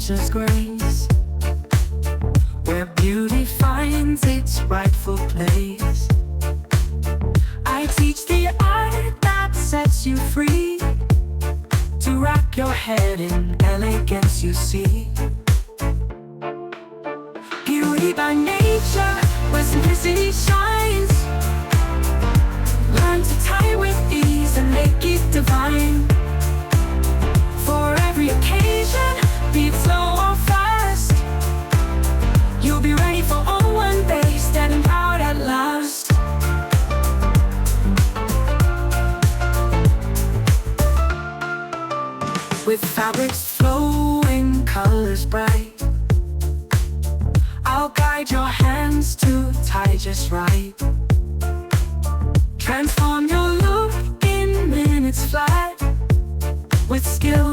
nature's grace, where beauty finds its rightful place. I teach the art that sets you free, to wrap your head in elegance you see. Beauty by nature, where simplicity shines. Learn to tie with ease and make it divine. For every occasion, be it slow or fast, you'll be ready for all one day, standing proud at last. With fabrics flowing, colors bright, I'll guide your hands to tie just right. Transform your look in minutes flat, with skill